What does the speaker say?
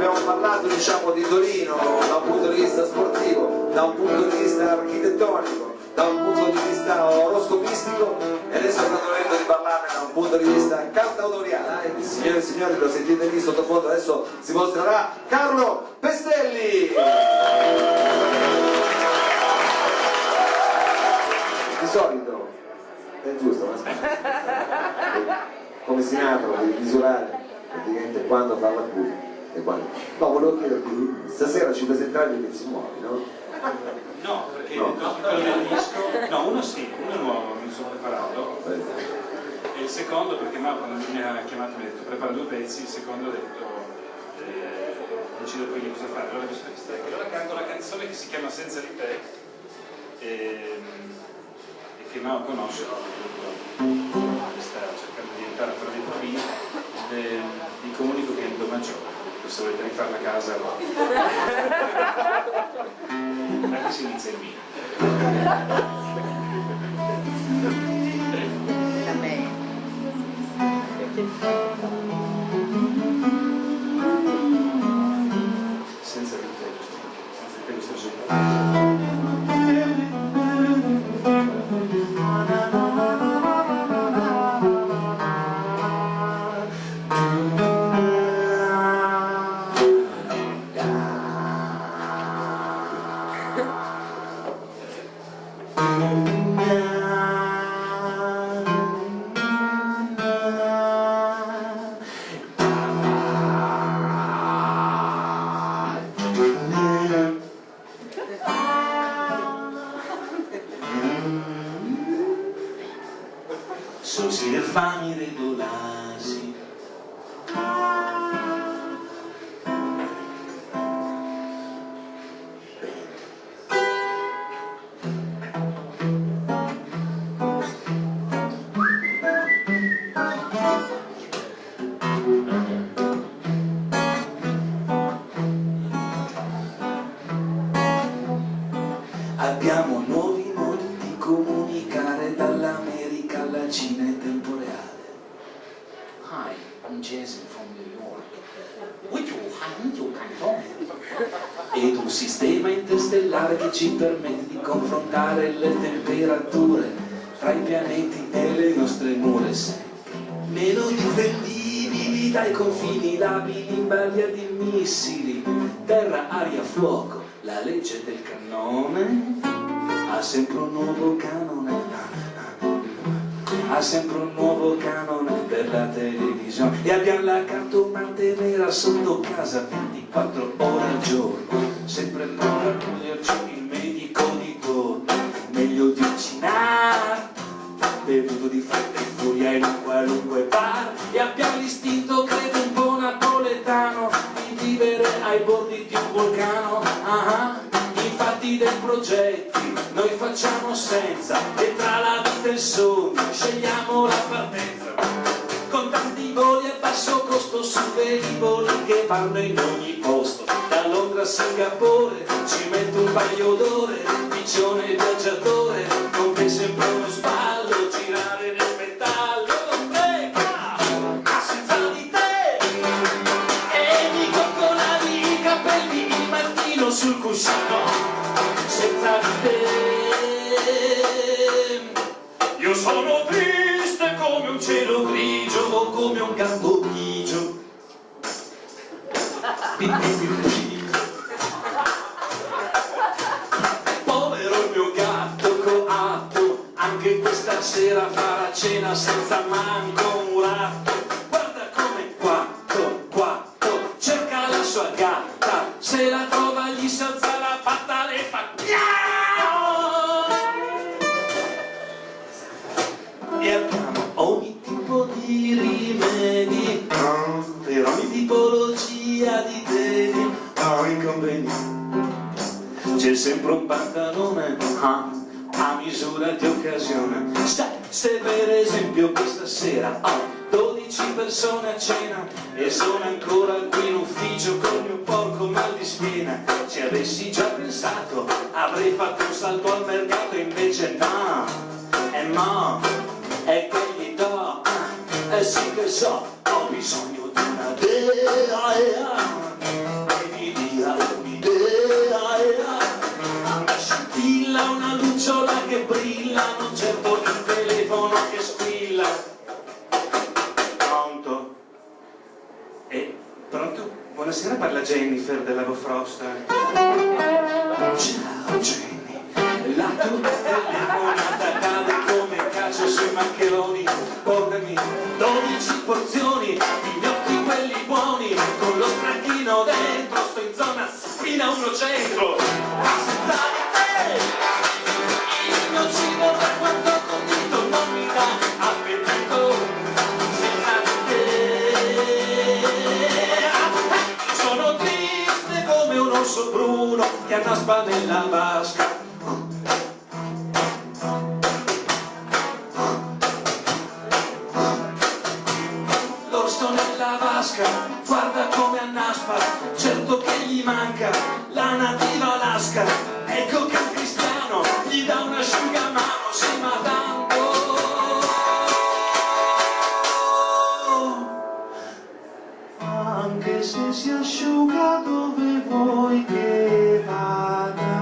abbiamo parlato, diciamo, di Torino da un punto di vista sportivo, da un punto di vista architettonico, da un punto di vista oroscopistico, e adesso è stato detto di parlarne da un punto di vista cantautoriale. Signore e signori, lo sentite lì sottofondo, adesso si mostrerà Carlo Pestelli. Di solito è giusto, ma come si nato di misurare praticamente quando fa la Q e quando. No, volevo chiederti, stasera ci presenterai dei pezzi nuovi, no? No, perché quello del disco, no, uno sì, uno nuovo, mi sono preparato, e il secondo perché no, quando mi ha chiamato mi ha detto prepara 2 pezzi, il secondo ho detto decido poi di cosa fare. Allora canto la canzone che si chiama Senza di te e che Mao conosce, sta cercando di entrare per dei provini, vi comunico che è il Domaggiore, se volete rifare la casa anche se inizia il vino. Senza di te questo giro. Sosi le fami dei dolasi, abbiamo nuovi modi di comunicare dall'America alla Cina in tempo reale. Hi, I'm Jason from New York. 我有很有感动。 Ed un sistema interstellare che ci permette di confrontare le temperature tra i pianeti e le nostre mura sempre meno difendibili dai confini labili in balia di missili, terra, aria, fuoco. La legge del cannone ha sempre un nuovo canone, ha sempre un nuovo canone per la televisione, e abbiamo la cartomante nera sotto casa 24 ore al giorno, sempre pronto a toglierci il medico di torno. Meglio di cinare, bevuto di fretta e furia in un qualunque bar, e abbiamo l'istinto, credo un po' napoletano, di vivere ai bordi di un vulcano. Infatti dei progetti noi facciamo senza, e tra la vita e il sogno scegliamo la partenza, con tanti voli a basso costo su velivoli che vanno in ogni posto, da Londra a Singapore ci metto un paio d'ore, piccione viaggiatore, con te sempre uno sballo, girare nel metallo, senza di te, e mi coccolati i capelli il mattino sul cuscino. Senza di te io sono triste come un cielo grigio o come un gatto grigio. Povero il mio gatto coatto, anche questa sera farà cena senza manco un ratto. Guarda come quatto, cerca la sua gatta, se la trova gli si alza la patta, le fa e abbiamo ogni tipo di rimedi per ogni tipologia di temi o inconvenienti. C'è sempre un pantalone a misura di occasione. Se per esempio questa sera ho 12 persone a cena e sono ancora qui in ufficio col mio porco mal di schiena, ci avessi già pensato avrei fatto un salto al mercato, invece no, e che gli do, sì che so, ho bisogno di una dea. parla Jennifer della Bofrost. Ciao Jenny, la tua telefonata cade come calcio sui maccheroni. Portami 12 porzioni di gnocchi quelli buoni, con lo stracchino dentro, sto in zona spina 1 centro. Senza di te il mio cibo da quanto condito non mi dà appetito. Senza di te sono triste come un orso bruno che annaspa nella vasca. L'orso nella vasca, guarda come annaspa, certo che gli manca la nativa Alaska. Ecco che un cristiano gli dà un asciugamano, sì ma tanto. Anche se si asciuga dove vuoi che vada,